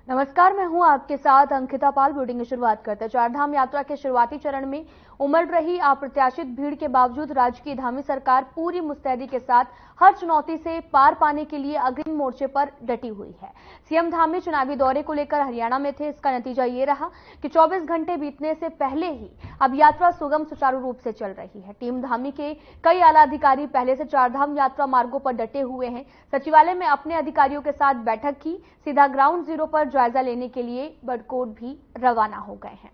नमस्कार, मैं हूं आपके साथ अंकिता पाल। बुलेटिन की शुरुआत करते हैं। चारधाम यात्रा के शुरुआती चरण में उमड़ रही अप्रत्याशित भीड़ के बावजूद राज्य की धामी सरकार पूरी मुस्तैदी के साथ हर चुनौती से पार पाने के लिए अग्रिम मोर्चे पर डटी हुई है। सीएम धामी चुनावी दौरे को लेकर हरियाणा में थे। इसका नतीजा ये रहा कि 24 घंटे बीतने से पहले ही अब यात्रा सुगम सुचारू रूप से चल रही है। टीम धामी के कई आला अधिकारी पहले से चारधाम यात्रा मार्गों पर डटे हुए हैं। सचिवालय में अपने अधिकारियों के साथ बैठक की, सीधा ग्राउंड जीरो पर जायजा लेने के लिए बड़कोट भी रवाना हो गए हैं।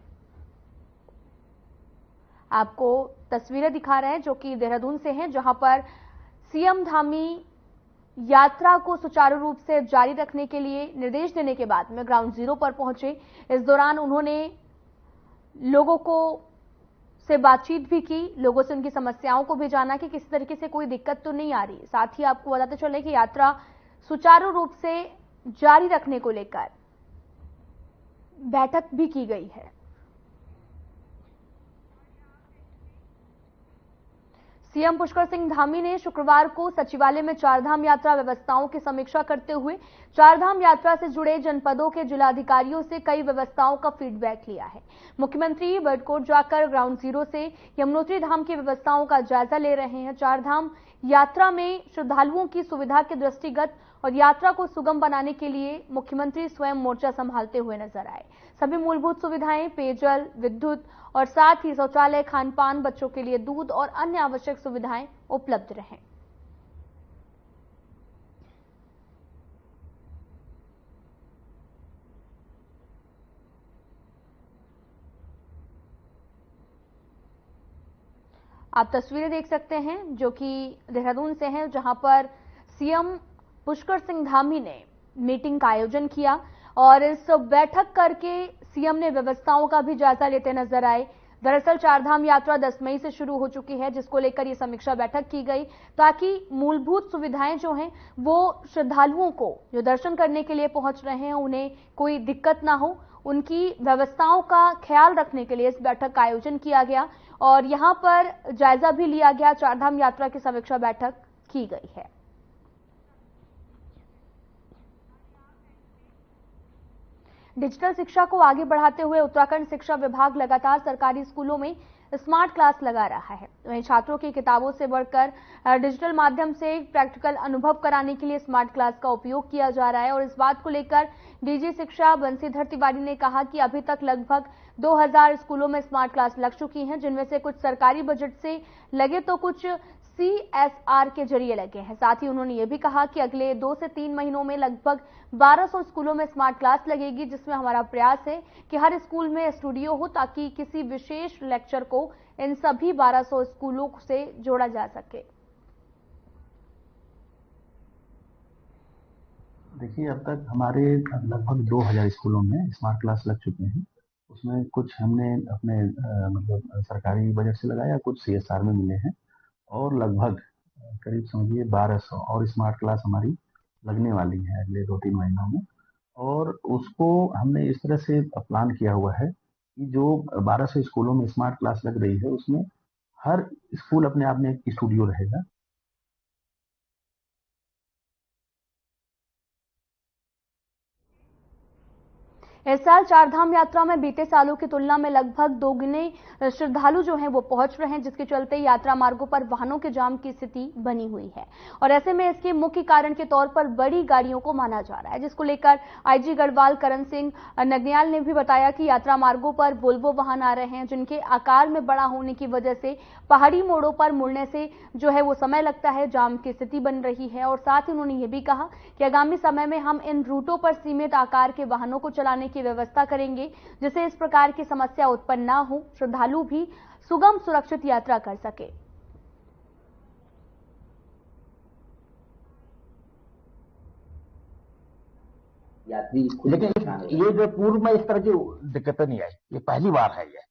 आपको तस्वीरें दिखा रहे हैं जो कि देहरादून से हैं, जहां पर सीएम धामी यात्रा को सुचारू रूप से जारी रखने के लिए निर्देश देने के बाद में ग्राउंड जीरो पर पहुंचे। इस दौरान उन्होंने लोगों को से बातचीत भी की, लोगों से उनकी समस्याओं को भी जाना कि किसी तरीके से कोई दिक्कत तो नहीं आ रही। साथ ही आपको बताते चले कि यात्रा सुचारू रूप से जारी रखने को लेकर बैठक भी की गई है। सीएम पुष्कर सिंह धामी ने शुक्रवार को सचिवालय में चारधाम यात्रा व्यवस्थाओं की समीक्षा करते हुए चारधाम यात्रा से जुड़े जनपदों के जिलाधिकारियों से कई व्यवस्थाओं का फीडबैक लिया है। मुख्यमंत्री बड़कोट जाकर ग्राउंड जीरो से यमुनोत्री धाम की व्यवस्थाओं का जायजा ले रहे हैं। चारधाम यात्रा में श्रद्धालुओं की सुविधा के दृष्टिगत और यात्रा को सुगम बनाने के लिए मुख्यमंत्री स्वयं मोर्चा संभालते हुए नजर आए। सभी मूलभूत सुविधाएं, पेयजल, विद्युत और साथ ही शौचालय, खानपान, बच्चों के लिए दूध और अन्य आवश्यक सुविधाएं उपलब्ध रहें। आप तस्वीरें देख सकते हैं जो कि देहरादून से हैं, जहां पर सीएम पुष्कर सिंह धामी ने मीटिंग का आयोजन किया और इस बैठक करके सीएम ने व्यवस्थाओं का भी जायजा लेते नजर आए। दरअसल चारधाम यात्रा 10 मई से शुरू हो चुकी है, जिसको लेकर ये समीक्षा बैठक की गई ताकि मूलभूत सुविधाएं जो हैं वो श्रद्धालुओं को जो दर्शन करने के लिए पहुंच रहे हैं उन्हें कोई दिक्कत ना हो। उनकी व्यवस्थाओं का ख्याल रखने के लिए इस बैठक का आयोजन किया गया और यहां पर जायजा भी लिया गया। चारधाम यात्रा की समीक्षा बैठक की गई है। डिजिटल शिक्षा को आगे बढ़ाते हुए उत्तराखंड शिक्षा विभाग लगातार सरकारी स्कूलों में स्मार्ट क्लास लगा रहा है। वहीं छात्रों की किताबों से बढ़कर डिजिटल माध्यम से प्रैक्टिकल अनुभव कराने के लिए स्मार्ट क्लास का उपयोग किया जा रहा है और इस बात को लेकर डीजी शिक्षा बंशीधर तिवारी ने कहा कि अभी तक लगभग 2000 स्कूलों में स्मार्ट क्लास लग चुकी हैं, जिनमें से कुछ सरकारी बजट से लगे तो कुछ CSR के जरिए लगे हैं। साथ ही उन्होंने ये भी कहा कि अगले 2 से 3 महीनों में लगभग 1200 स्कूलों में स्मार्ट क्लास लगेगी, जिसमें हमारा प्रयास है कि हर स्कूल में स्टूडियो हो ताकि किसी विशेष लेक्चर को इन सभी 1200 स्कूलों से जोड़ा जा सके। देखिए, अब तक हमारे लगभग 2000 स्कूलों में स्मार्ट क्लास लग चुके हैं। उसमें कुछ हमने अपने मतलब सरकारी बजट से लगाया, कुछ CSR में मिले हैं और लगभग करीब समझिए 1200 और स्मार्ट क्लास हमारी लगने वाली है अगले 2-3 महीनों में। और उसको हमने इस तरह से प्लान किया हुआ है कि जो 1200 स्कूलों में स्मार्ट क्लास लग रही है उसमें हर स्कूल अपने आप में एक स्टूडियो रहेगा। इस साल चारधाम यात्रा में बीते सालों की तुलना में लगभग दोगुने श्रद्धालु जो हैं वो पहुंच रहे हैं, जिसके चलते यात्रा मार्गों पर वाहनों के जाम की स्थिति बनी हुई है और ऐसे में इसके मुख्य कारण के तौर पर बड़ी गाड़ियों को माना जा रहा है, जिसको लेकर आईजी गढ़वाल करण सिंह नगनियाल ने भी बताया कि यात्रा मार्गों पर वोल्वो वाहन आ रहे हैं, जिनके आकार में बड़ा होने की वजह से पहाड़ी मोड़ों पर मुड़ने से जो है वो समय लगता है, जाम की स्थिति बन रही है। और साथ ही उन्होंने ये भी कहा कि आगामी समय में हम इन रूटों पर सीमित आकार के वाहनों को चलाने की व्यवस्था करेंगे, जिससे इस प्रकार की समस्या उत्पन्न ना हो, श्रद्धालु भी सुगम सुरक्षित यात्रा कर सके। लेकिन ये जो पूर्व में इस तरह की दिक्कतें नहीं आई, ये पहली बार है, ये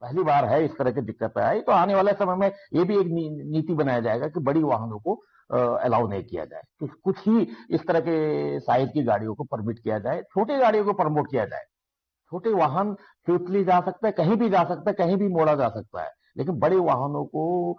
पहली बार है इस तरह की दिक्कतें आई। तो आने वाले समय में ये भी एक नीति बनाया जाएगा कि बड़ी वाहनों को अलाउ नहीं किया जाए, कि कुछ ही इस तरह के साइज की गाड़ियों को परमिट किया जाए, छोटी गाड़ियों को प्रमोट किया जाए। छोटे वाहन सेफली जा सकता है, कहीं भी जा सकता है, कहीं भी मोड़ा जा सकता है, लेकिन बड़े वाहनों को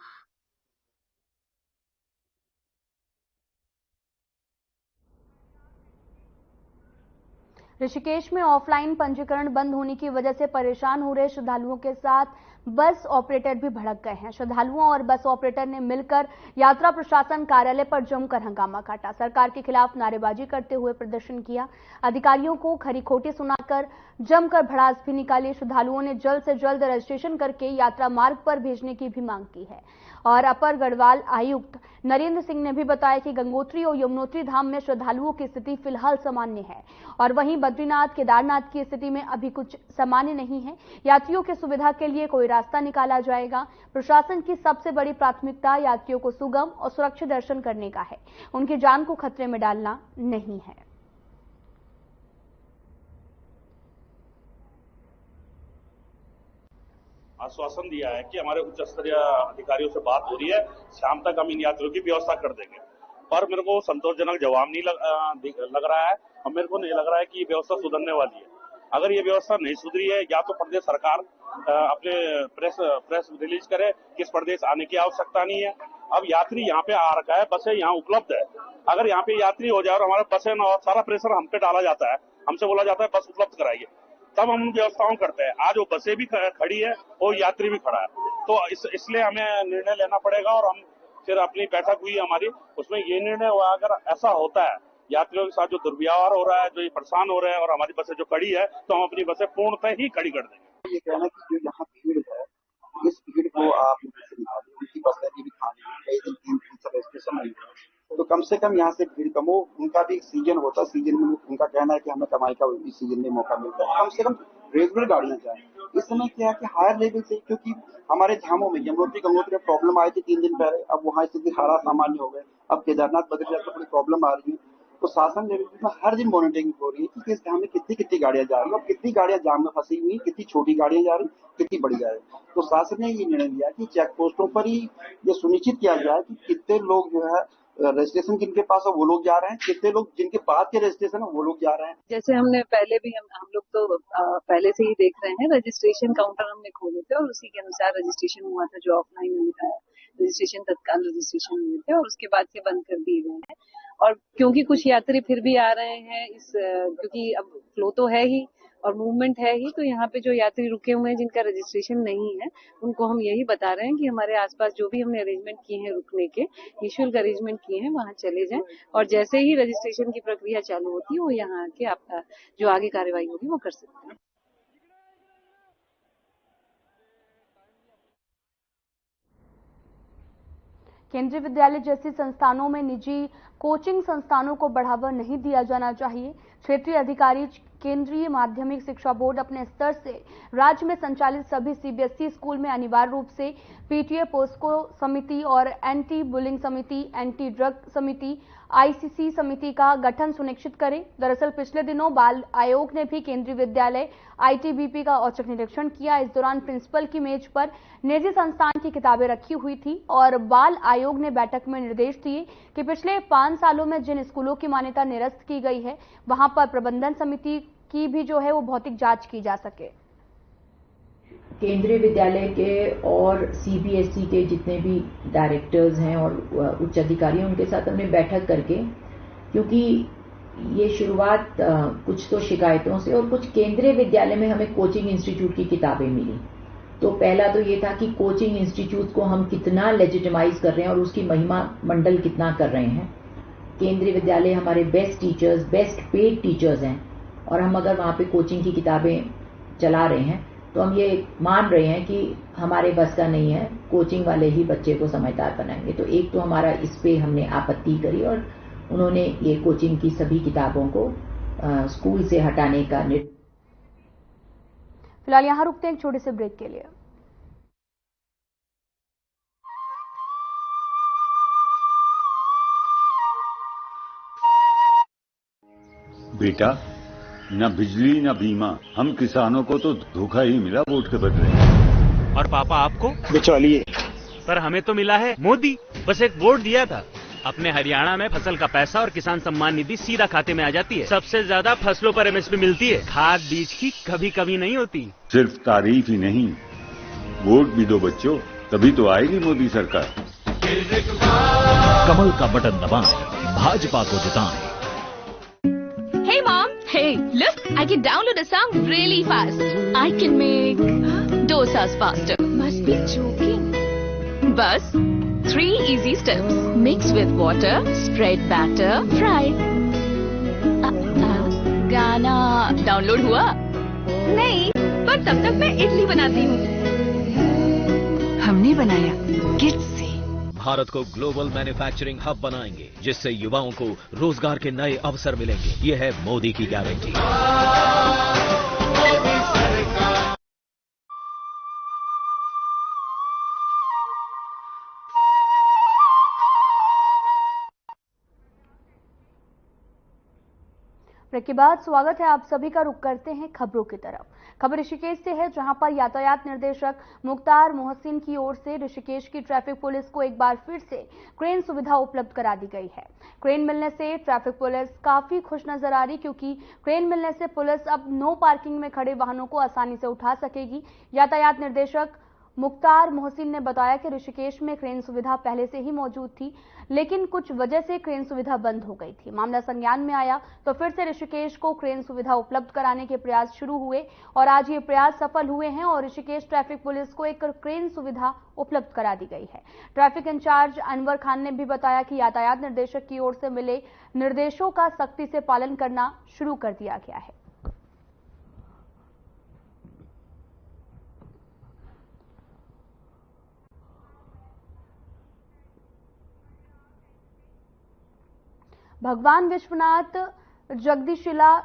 ऋषिकेश में ऑफलाइन पंजीकरण बंद होने की वजह से परेशान हो रहे श्रद्धालुओं के साथ बस ऑपरेटर भी भड़क गए हैं। श्रद्धालुओं और बस ऑपरेटर ने मिलकर यात्रा प्रशासन कार्यालय पर जमकर हंगामा काटा, सरकार के खिलाफ नारेबाजी करते हुए प्रदर्शन किया, अधिकारियों को खरी खोटी सुनाकर जमकर भड़ास भी निकाली। श्रद्धालुओं ने जल्द से जल्द रजिस्ट्रेशन करके यात्रा मार्ग पर भेजने की भी मांग की है। और अपर गढ़वाल आयुक्त नरेंद्र सिंह ने भी बताया कि गंगोत्री और यमुनोत्री धाम में श्रद्धालुओं की स्थिति फिलहाल सामान्य है और वहीं बद्रीनाथ केदारनाथ की स्थिति में अभी कुछ सामान्य नहीं है। यात्रियों की सुविधा के लिए कोई रास्ता निकाला जाएगा। प्रशासन की सबसे बड़ी प्राथमिकता यात्रियों को सुगम और सुरक्षित दर्शन करने का है, उनकी जान को खतरे में डालना नहीं है। आश्वासन दिया है कि हमारे उच्च स्तरीय अधिकारियों से बात हो रही है, शाम तक हम इन यात्रियों की व्यवस्था कर देंगे, पर मेरे को संतोषजनक जवाब नहीं लग रहा है और मेरे को नहीं लग रहा है कि ये व्यवस्था सुधरने वाली है। अगर ये व्यवस्था नहीं सुधरी है, या तो प्रदेश सरकार अपने प्रेस रिलीज करे कि इस प्रदेश आने की आवश्यकता नहीं है। अब यात्री यहाँ पे आ रखा है, बसें यहाँ उपलब्ध है। अगर यहाँ पे यात्री हो जाए और हमारे बसें न, सारा प्रेशर हम पे डाला जाता है, हमसे बोला जाता है बस उपलब्ध कराइए, तब हम उन व्यवस्थाओं करते हैं। आज वो बसें भी खड़ी है और यात्री भी खड़ा है, तो इसलिए हमें निर्णय लेना पड़ेगा। और हम फिर अपनी बैठक हुई हमारी, उसमें ये निर्णय हुआ अगर ऐसा होता है, यात्रियों के साथ जो दुर्व्यवहार हो रहा है, जो ये परेशान हो रहे हैं और हमारी बसें जो खड़ी है, तो हम अपनी बसें पूर्णतः ही खड़ी कर देंगे। ये कहना कि जो यहाँ भीड़ है, इस भीड़ को आप निकालिए, उनकी बसें भी खाली है, कई दिन 3 सब स्टेशन नहीं है, तो कम से कम यहाँ से भीड़ कम हो। उनका भी एक सीजन होता है, सीजन में उनका कहना है कि हमें कमाई का इस सीजन में मौका मिलता है, कम से कम रेगुलर गाड़ियां जाए। इस समय क्या है कि हायर लेवल से, क्योंकि हमारे धामों में यमुनोत्री गंगोत्री में प्रॉब्लम आई थी 3 दिन पहले, अब वहाँ स्थिति हारा सामान्य हो गए। अब केदारनाथ बद्रीनाथ में थोड़ी प्रॉब्लम आ रही है, तो शासन लेवल में हर दिन मॉनिटरिंग हो रही है कि किस धाम में कितनी गाड़ियां जा रही है और कितनी गाड़ियां जाम में फंसी हुई, कितनी छोटी गाड़ियां जा रही, कितनी बड़ी जा रही। तो शासन ने ये निर्णय लिया कि चेक पोस्टों पर ही ये सुनिश्चित किया जाए कि कितने लोग जो है रजिस्ट्रेशन जिनके पास है वो लोग जा रहे हैं, कितने लोग जिनके बाद के रजिस्ट्रेशन है वो लोग जा रहे हैं। जैसे हमने पहले भी हम लोग तो पहले से ही देख रहे हैं, रजिस्ट्रेशन काउंटर हमने खोले थे और उसी के अनुसार रजिस्ट्रेशन हुआ था। जो ऑफलाइन रजिस्ट्रेशन तत्काल रजिस्ट्रेशन हुए थे और उसके बाद से बंद कर दिए गए हैं। और क्योंकि कुछ यात्री फिर भी आ रहे हैं, क्योंकि अब फ्लो तो है ही और मूवमेंट है ही, तो यहाँ पे जो यात्री रुके हुए हैं जिनका रजिस्ट्रेशन नहीं है, उनको हम यही बता रहे हैं कि हमारे आसपास जो भी हमने अरेंजमेंट किए हैं रुकने के, निःशुल्क अरेंजमेंट किए हैं, वहाँ चले जाएं और जैसे ही रजिस्ट्रेशन की प्रक्रिया चालू होती है वो यहाँ आके आपका जो आगे कार्रवाई होगी वो कर सकते हैं। केंद्रीय विद्यालय जैसे संस्थानों में निजी कोचिंग संस्थानों को बढ़ावा नहीं दिया जाना चाहिए। क्षेत्रीय अधिकारी केंद्रीय माध्यमिक शिक्षा बोर्ड अपने स्तर से राज्य में संचालित सभी सीबीएसई स्कूल में अनिवार्य रूप से पीटीए, पोस्को समिति और एंटी बुलिंग समिति, एंटी ड्रग समिति, आईसीसी समिति का गठन सुनिश्चित करें। दरअसल पिछले दिनों बाल आयोग ने भी केंद्रीय विद्यालय आईटीबीपी का औचक निरीक्षण किया। इस दौरान प्रिंसिपल की मेज पर निजी संस्थान की किताबें रखी हुई थी और बाल आयोग ने बैठक में निर्देश दिए कि पिछले 5 सालों में जिन स्कूलों की मान्यता निरस्त की गई है वहां पर प्रबंधन समिति की भी जो है वो भौतिक जांच की जा सके। केंद्रीय विद्यालय के और सीबीएसई के जितने भी डायरेक्टर्स हैं और उच्च अधिकारी हैं उनके साथ हमने बैठक करके, क्योंकि ये शुरुआत कुछ तो शिकायतों से और कुछ केंद्रीय विद्यालय में हमें कोचिंग इंस्टीट्यूट की किताबें मिली, तो पहला तो ये था कि कोचिंग इंस्टीट्यूट को हम कितना लेजिटिमाइज कर रहे हैं और उसकी महिमा मंडल कितना कर रहे हैं। केंद्रीय विद्यालय हमारे best teachers, best paid teachers हैं और हम अगर वहाँ पे कोचिंग की किताबें चला रहे हैं तो हम ये मान रहे हैं कि हमारे बस का नहीं है, कोचिंग वाले ही बच्चे को समझदार बनाएंगे। तो एक तो हमारा इस पे हमने आपत्ति करी और उन्होंने ये कोचिंग की सभी किताबों को स्कूल से हटाने का निर्णय। फिलहाल यहाँ रुकते हैं एक छोटे से ब्रेक के लिए। बेटा, न बिजली न बीमा, हम किसानों को तो धोखा ही मिला वोट के बदले। और पापा आपको? बिचौलिए। पर हमें तो मिला है मोदी, बस एक वोट दिया था। अपने हरियाणा में फसल का पैसा और किसान सम्मान निधि सीधा खाते में आ जाती है। सबसे ज्यादा फसलों पर एमएसपी मिलती है। खाद बीज की कभी कमी नहीं होती। सिर्फ तारीफ ही नहीं, वोट भी दो बच्चों, तभी तो आएगी मोदी सरकार। कमल का बटन दबाएं, भाजपा को जिताएं। Hey Mom! Hey! Hey, look, I can download a song really fast. I can make dosas faster. Must be joking. Bus, 3 easy steps. Mix with water, spread batter, fry. गाना डाउनलोड हुआ? नहीं, पर तब तक मैं इडली बनाती हूँ। हमने बनाया किड्स से। भारत को ग्लोबल मैन्युफैक्चरिंग हब बनाएंगे, जिससे युवाओं को रोजगार के नए अवसर मिलेंगे। ये है मोदी की गारंटी। ब्रेक के बाद स्वागत है आप सभी का। रुख करते हैं खबरों की तरफ। खबर ऋषिकेश से है, जहां पर यातायात निर्देशक मुख्तार मोहसिन की ओर से ऋषिकेश की ट्रैफिक पुलिस को एक बार फिर से क्रेन सुविधा उपलब्ध करा दी गई है। क्रेन मिलने से ट्रैफिक पुलिस काफी खुश नजर आ रही, क्योंकि क्रेन मिलने से पुलिस अब नो पार्किंग में खड़े वाहनों को आसानी से उठा सकेगी। यातायात निर्देशक मुख्तार मोहसिन ने बताया कि ऋषिकेश में क्रेन सुविधा पहले से ही मौजूद थी, लेकिन कुछ वजह से क्रेन सुविधा बंद हो गई थी। मामला संज्ञान में आया तो फिर से ऋषिकेश को क्रेन सुविधा उपलब्ध कराने के प्रयास शुरू हुए और आज ये प्रयास सफल हुए हैं और ऋषिकेश ट्रैफिक पुलिस को एक क्रेन सुविधा उपलब्ध करा दी गई है। ट्रैफिक इंचार्ज अनवर खान ने भी बताया कि यातायात निर्देशक की ओर से मिले निर्देशों का सख्ती से पालन करना शुरू कर दिया गया है। भगवान विश्वनाथ जगदीशिला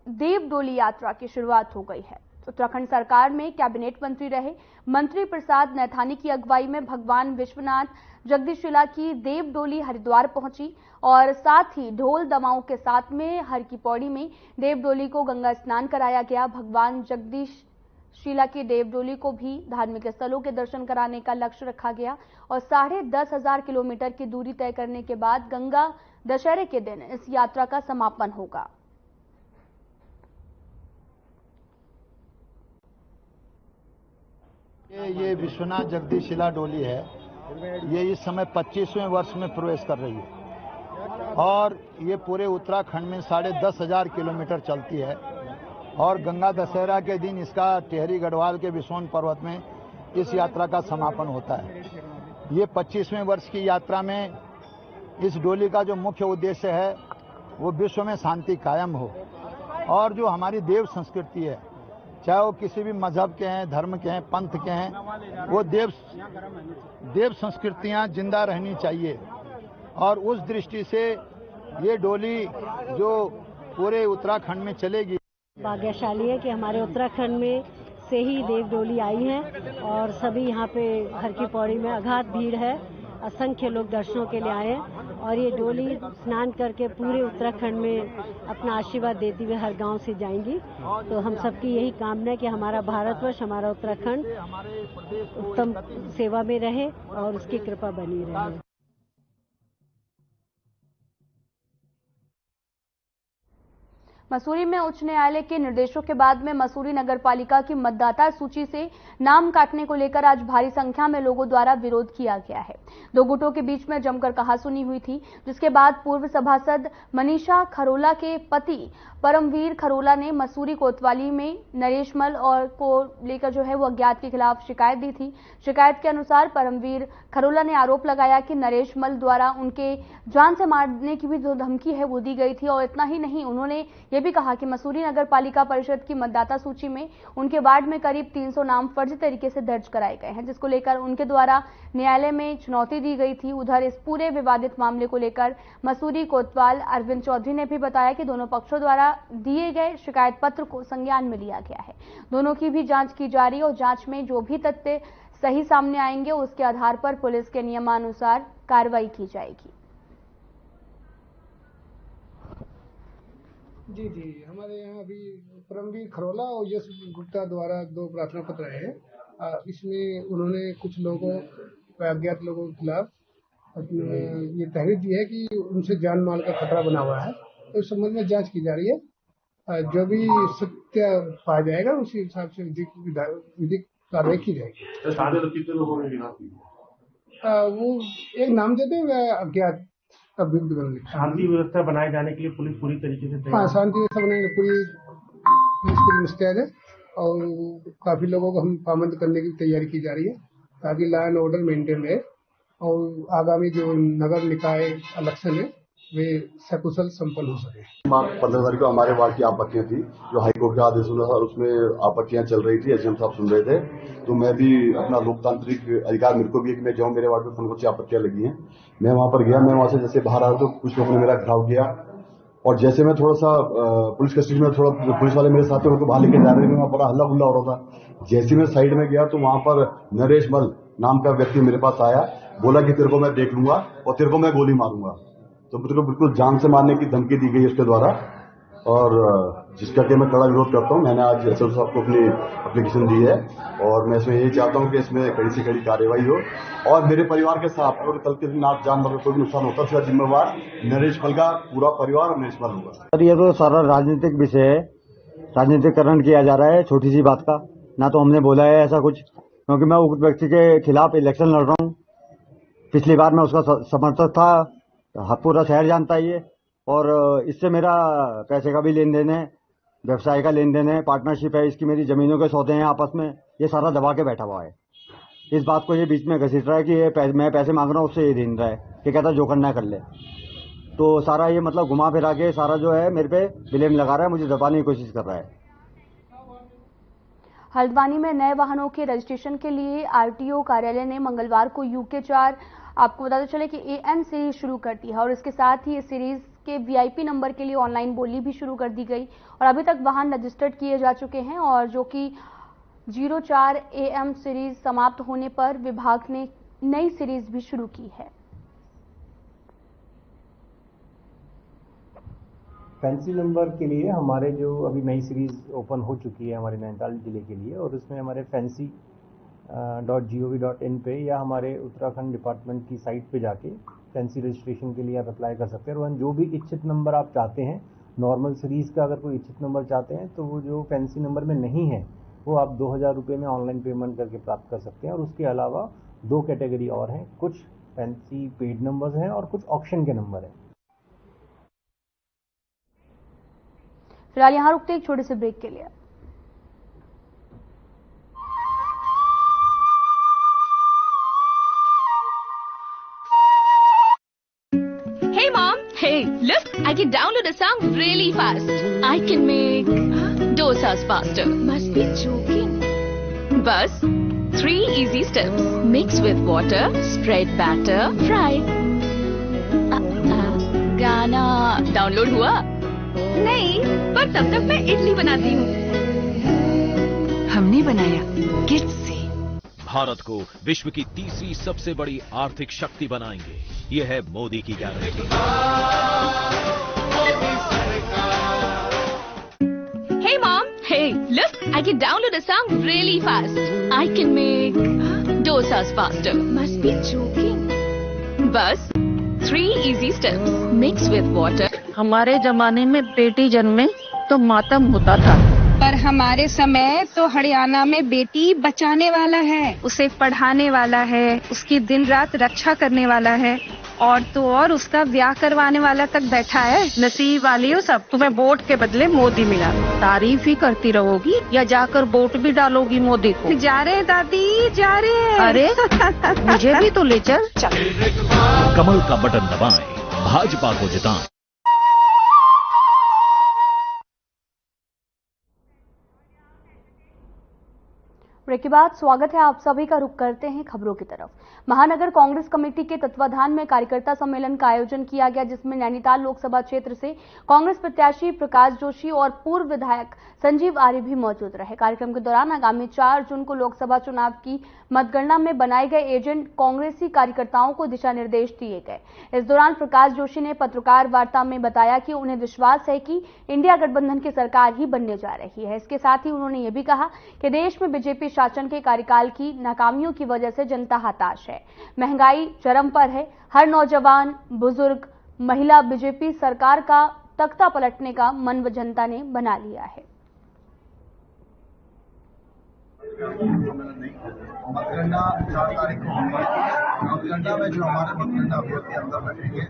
देव डोली यात्रा की शुरुआत हो गई है। उत्तराखंड सरकार में कैबिनेट मंत्री रहे मंत्री प्रसाद नैथानी की अगुवाई में भगवान विश्वनाथ जगदीशिला की देव डोली हरिद्वार पहुंची और साथ ही ढोल दमाओं के साथ में हर की पौड़ी में देव डोली को गंगा स्नान कराया गया। भगवान जगदीशिला की देव डोली को भी धार्मिक स्थलों के दर्शन कराने का लक्ष्य रखा गया और 10,500 किलोमीटर की दूरी तय करने के बाद गंगा दशहरे के दिन इस यात्रा का समापन होगा। ये विश्वनाथ जगदीशिला डोली है। ये इस समय 25वें वर्ष में प्रवेश कर रही है और ये पूरे उत्तराखंड में 10,500 किलोमीटर चलती है और गंगा दशहरा के दिन इसका टिहरी गढ़वाल के विसोन पर्वत में इस यात्रा का समापन होता है। ये 25वें वर्ष की यात्रा में इस डोली का जो मुख्य उद्देश्य है वो विश्व में शांति कायम हो और जो हमारी देव संस्कृति है, चाहे वो किसी भी मजहब के हैं, धर्म के हैं, पंथ के हैं, वो देव संस्कृतियां जिंदा रहनी चाहिए और उस दृष्टि से ये डोली जो पूरे उत्तराखंड में चलेगी। भाग्यशाली है कि हमारे उत्तराखंड में से ही देव डोली आई है और सभी यहाँ पे हर की पौड़ी में अगाध भीड़ है। असंख्य लोग दर्शनों के लिए आए और ये डोली स्नान करके पूरे उत्तराखंड में अपना आशीर्वाद देती हुए हर गांव से जाएंगी। तो हम सबकी यही कामना है कि हमारा भारतवर्ष, हमारा उत्तराखंड उत्तम सेवा में रहे और उसकी कृपा बनी रहे। मसूरी में उच्च न्यायालय के निर्देशों के बाद में मसूरी नगरपालिका की मतदाता सूची से नाम काटने को लेकर आज भारी संख्या में लोगों द्वारा विरोध किया गया है। दो गुटों के बीच में जमकर कहासुनी हुई थी, जिसके बाद पूर्व सभासद मनीषा खरोला के पति परमवीर खरोला ने मसूरी कोतवाली में नरेश मल और को लेकर जो है वो अज्ञात के खिलाफ शिकायत दी थी। शिकायत के अनुसार परमवीर खरोला ने आरोप लगाया कि नरेश मल द्वारा उनके जान से मारने की भी जो धमकी है वो दी गई थी और इतना ही नहीं, उन्होंने ये भी कहा कि मसूरी नगर पालिका परिषद की मतदाता सूची में उनके वार्ड में करीब 300 नाम फर्जी तरीके से दर्ज कराए गए हैं, जिसको लेकर उनके द्वारा न्यायालय में चुनौती दी गई थी। उधर इस पूरे विवादित मामले को लेकर मसूरी कोतवाल अरविंद चौधरी ने भी बताया कि दोनों पक्षों द्वारा दिए गए शिकायत पत्र को संज्ञान में लिया गया है। दोनों की भी जांच की जा रही है और जांच में जो भी तथ्य सही सामने आएंगे उसके आधार पर पुलिस के नियमानुसार कार्रवाई की जाएगी। जी हमारे यहाँ अभी परमवीर खरोला और यश गुप्ता द्वारा 2 प्रार्थना पत्र आए हैं। इसमें उन्होंने कुछ लोगों, अज्ञात लोगों के खिलाफ ये तहरीर दी है कि उनसे जान माल का खतरा बना हुआ है। तो इस संबंध में जांच की जा रही है। जो भी सत्य पाया जाएगा उसी हिसाब से विधिक कार्रवाई की जाएगी। सारे कितने लोगों ने गिना? वो एक नाम देते हुए अज्ञात अभियुक्त गण लिखा। शांति व्यवस्था बनाए जाने के लिए पुलिस पूरी तरीके से हाँ, शांति व्यवस्था बनाने के पूरी पुलिस पूरी मुस्तैद है और काफी लोगों को हम पाबंद करने की तैयारी की जा रही है ताकि लॉ एंड ऑर्डर मेंटेन रहे और आगामी जो नगर निकाय इलेक्शन है वे सकुशल संपन्न हो सके। 15 तारीख को हमारे वार्ड की आपत्तियां थी जो हाईकोर्ट के आदेश अनुसार उसमें आपत्तियां चल रही थी, एसडीएम साहब सुन रहे थे, तो मैं भी अपना लोकतांत्रिक अधिकार मेरे को भी कि मैं जाऊं, मेरे वार्ड में कौन कौन सी आपत्तियां लगी हैं। मैं वहां पर गया, मैं वहां से जैसे बाहर आया तो कुछ लोगों ने मेरा घेराव किया और जैसे मैं थोड़ा सा पुलिस कस्टडी में थोड़ा पुलिस वाले मेरे साथ उनको बाहर लेके जा रहे थे, वहां बड़ा हल्ला गुल्ला हो रहा था। जैसे मैं साइड में गया तो वहां पर नरेश मल नाम का व्यक्ति मेरे पास आया, बोला कि तेरे को मैं देख लूंगा और तेरे को मैं गोली मारूंगा। तो मुझे बिल्कुल जान से मारने की धमकी दी गई उसके द्वारा और जिसका कि मैं कड़ा विरोध करता हूं। मैंने आज एसएसपी साहब को अपनी एप्लीकेशन दी है और मैं इसमें यही चाहता हूं कि इसमें कड़ी से कड़ी कार्रवाई हो और मेरे परिवार के साथ अगर कल के दिन आप जानवर को कोई भी नुकसान होता है उसका जिम्मेवार नरेश मल का पूरा परिवार और नरेश मल होगा। सर ये तो सारा राजनीतिक विषय है, राजनीतिकरण किया जा रहा है छोटी सी बात का। ना तो हमने बोला है ऐसा कुछ, क्योंकि मैं उस व्यक्ति के खिलाफ इलेक्शन लड़ रहा हूँ। पिछली बार मैं उसका समर्थक था, पूरा शहर जानता है ये, और इससे मेरा पैसे का भी लेन देन है, व्यवसाय का लेन देन है, पार्टनरशिप है, इसकी मेरी जमीनों के सौदे हैं आपस में, ये सारा दबा के बैठा हुआ है। इस बात को ये बीच में घसीट रहा है कि ये मैं पैसे मांग रहा हूँ उससे ये छीन रहा है कि कहता है जो करना है कर ले। तो सारा ये मतलब घुमा फिरा के सारा जो है मेरे पे ब्लेम लगा रहा है, मुझे दबाने की कोशिश कर रहा है। हल्द्वानी में नए वाहनों के रजिस्ट्रेशन के लिए आरटीओ कार्यालय ने मंगलवार को UK4 आपको बताते चले कि AN सीरीज शुरू कर दी है और इसके साथ ही इस सीरीज के VIP नंबर के लिए ऑनलाइन बोली भी शुरू कर दी गई और अभी तक वाहन रजिस्टर्ड किए जा चुके हैं और जो कि 04 AM सीरीज समाप्त होने पर विभाग ने नई सीरीज भी शुरू की है। फैंसी नंबर के लिए हमारे जो अभी नई सीरीज ओपन हो चुकी है हमारे नैनीताल जिले के लिए, और उसमें हमारे fancy.gov.in पे या हमारे उत्तराखंड डिपार्टमेंट की साइट पे जाके फैंसी रजिस्ट्रेशन के लिए आप अप्लाई कर सकते हैं। और जो भी इच्छित नंबर आप चाहते हैं, नॉर्मल सीरीज का अगर कोई इच्छित नंबर चाहते हैं तो वो जो फैंसी नंबर में नहीं है वो आप 2000 रुपये में ऑनलाइन पेमेंट करके प्राप्त कर सकते हैं। और उसके अलावा 2 कैटेगरी और हैं, कुछ फैंसी पेड नंबर्स हैं और कुछ ऑक्शन के नंबर हैं। फिलहाल यहाँ रुकते एक छोटे से ब्रेक के लिए। Hey mom, hey, look, I can download a song really fast. I can make dosas faster. Must be joking. Bus, 3 easy steps. Mix with water, spread batter, fry. गाना डाउनलोड हुआ? नहीं, पर तब तक मैं इडली बनाती हूँ। हमने बनाया किड्स से। भारत को विश्व की तीसरी सबसे बड़ी आर्थिक शक्ति बनाएंगे, ये है मोदी की guarantee. Hey mom, hey, look, I can download a song really fast. I can make dosas faster. Must be joking. Bus, 3 easy steps. Mix with water. हमारे जमाने में बेटी जन्मे तो मातम होता था, पर हमारे समय तो हरियाणा में बेटी बचाने वाला है, उसे पढ़ाने वाला है, उसकी दिन रात रक्षा करने वाला है और तो और उसका ब्याह करवाने वाला तक बैठा है। नसीब वाली हो सब, तुम्हें वोट के बदले मोदी मिला। तारीफ ही करती रहोगी या जाकर वोट भी डालोगी मोदी को? जा रहे दादी, जा रहे। अरे मुझे भी तो ले चल। कमल का बटन दबाएं, भाजपा को जिताएं। ब्रेक के बाद स्वागत है आप सभी का। रुख करते हैं खबरों की तरफ। महानगर कांग्रेस कमेटी के तत्वाधान में कार्यकर्ता सम्मेलन का आयोजन किया गया, जिसमें नैनीताल लोकसभा क्षेत्र से कांग्रेस प्रत्याशी प्रकाश जोशी और पूर्व विधायक संजीव आर्य भी मौजूद रहे। कार्यक्रम के दौरान आगामी 4 जून को लोकसभा चुनाव की मतगणना में बनाए गए एजेंट कांग्रेसी कार्यकर्ताओं को दिशा निर्देश दिए गए। इस दौरान प्रकाश जोशी ने पत्रकार वार्ता में बताया कि उन्हें विश्वास है कि इंडिया गठबंधन की सरकार ही बनने जा रही है। इसके साथ ही उन्होंने ये भी कहा कि देश में बीजेपी शासन के कार्यकाल की नाकामियों की वजह से जनता हताश है, महंगाई चरम पर है, हर नौजवान, बुजुर्ग, महिला बीजेपी सरकार का तख्ता पलटने का मन जनता ने बना लिया है। मतगणना 4 तारीख को होगी मतगणना में जो हमारे मतगणना अभ्यर्थी अंदर बैठेंगे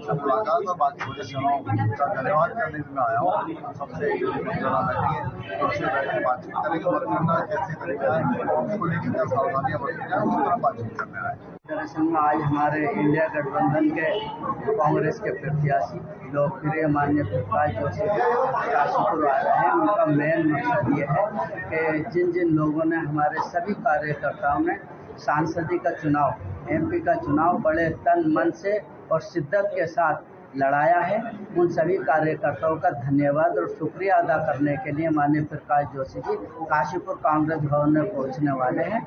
सब मुलाकात और बाकी सदस्यों का धन्यवाद करने में आया हूँ। सबसे जरा बैठेंगे तो उससे बैठ के बातचीत करेंगे। मतगणना कैसे करेगा उसको लेकर क्या सावधानियां बरती जाए उस तरह बातचीत करने आए। दरअसल में आज हमारे इंडिया गठबंधन के कांग्रेस के प्रत्याशी लोकप्रिय माननीय प्रकाश जोशी काशीपुर आ रहे हैं। उनका मेन मकसद ये है कि जिन जिन लोगों ने हमारे सभी कार्यकर्ताओं ने सांसदी का चुनाव एमपी का चुनाव बड़े तन मन से और शिद्दत के साथ लड़ाया है, उन सभी कार्यकर्ताओं का धन्यवाद और शुक्रिया अदा करने के लिए माननीय प्रकाश जोशी जी काशीपुर कांग्रेस भवन में पहुंचने वाले हैं।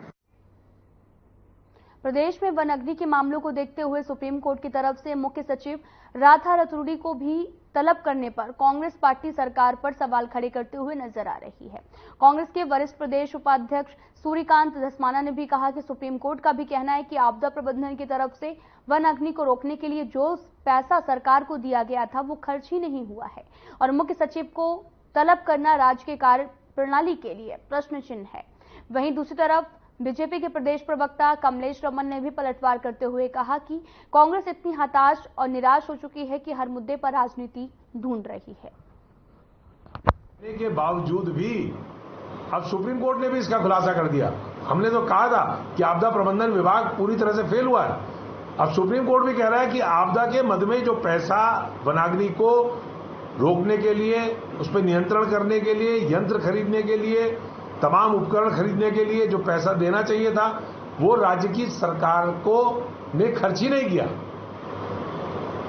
प्रदेश में वन अग्नि के मामलों को देखते हुए सुप्रीम कोर्ट की तरफ से मुख्य सचिव राधा रतूड़ी को भी तलब करने पर कांग्रेस पार्टी सरकार पर सवाल खड़े करते हुए नजर आ रही है। कांग्रेस के वरिष्ठ प्रदेश उपाध्यक्ष सूर्यकांत धस्माना ने भी कहा कि सुप्रीम कोर्ट का भी कहना है कि आपदा प्रबंधन की तरफ से वन अग्नि को रोकने के लिए जो पैसा सरकार को दिया गया था वो खर्च ही नहीं हुआ है और मुख्य सचिव को तलब करना राज्य के कार्य प्रणाली के लिए प्रश्न चिन्ह है। वहीं दूसरी तरफ बीजेपी के प्रदेश प्रवक्ता कमलेश रमन ने भी पलटवार करते हुए कहा कि कांग्रेस इतनी हताश और निराश हो चुकी है कि हर मुद्दे पर राजनीति ढूंढ रही है। के बावजूद भी अब सुप्रीम कोर्ट ने भी इसका खुलासा कर दिया। हमने तो कहा था कि आपदा प्रबंधन विभाग पूरी तरह से फेल हुआ है। अब सुप्रीम कोर्ट भी कह रहा है कि आपदा के मद में जो पैसा वनाग्नि को रोकने के लिए, उस पर नियंत्रण करने के लिए, यंत्र खरीदने के लिए, तमाम उपकरण खरीदने के लिए जो पैसा देना चाहिए था वो राज्य की सरकार को ने खर्च ही नहीं किया।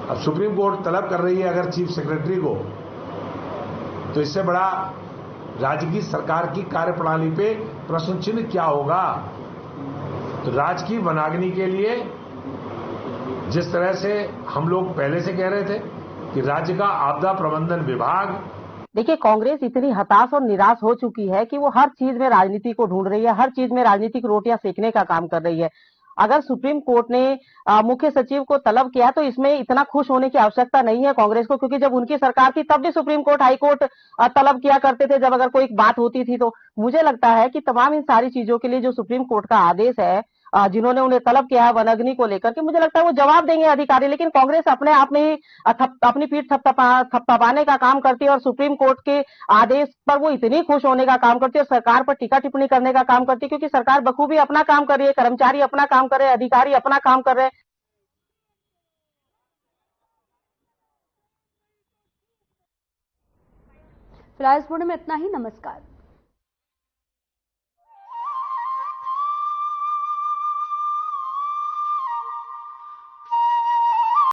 अब सुप्रीम कोर्ट तलब कर रही है अगर चीफ सेक्रेटरी को, तो इससे बड़ा राज्य की सरकार की कार्यप्रणाली पे प्रश्न चिन्ह क्या होगा। तो राज्य की वनाग्नि के लिए जिस तरह से हम लोग पहले से कह रहे थे कि राज्य का आपदा प्रबंधन विभाग, देखिए कांग्रेस इतनी हताश और निराश हो चुकी है कि वो हर चीज में राजनीति को ढूंढ रही है, हर चीज में राजनीतिक रोटियां सेकने का काम कर रही है। अगर सुप्रीम कोर्ट ने मुख्य सचिव को तलब किया तो इसमें इतना खुश होने की आवश्यकता नहीं है कांग्रेस को, क्योंकि जब उनकी सरकार थी तब भी सुप्रीम कोर्ट, हाई कोर्ट तलब किया करते थे जब अगर कोई बात होती थी। तो मुझे लगता है कि तमाम इन सारी चीजों के लिए जो सुप्रीम कोर्ट का आदेश है, जिन्होंने उन्हें तलब किया है वनाग्नि को लेकर के, मुझे लगता है वो जवाब देंगे अधिकारी। लेकिन कांग्रेस अपने आप में ही अपनी पीठ थपथपाने का काम करती है और सुप्रीम कोर्ट के आदेश पर वो इतनी खुश होने का काम करती है और सरकार पर टीका टिप्पणी करने का काम करती है, क्योंकि सरकार बखूबी अपना काम कर रही है, कर्मचारी अपना काम कर रहे हैं, अधिकारी अपना काम कर रहे हैं। फिलहाल इस वीडियो में इतना ही। नमस्कार।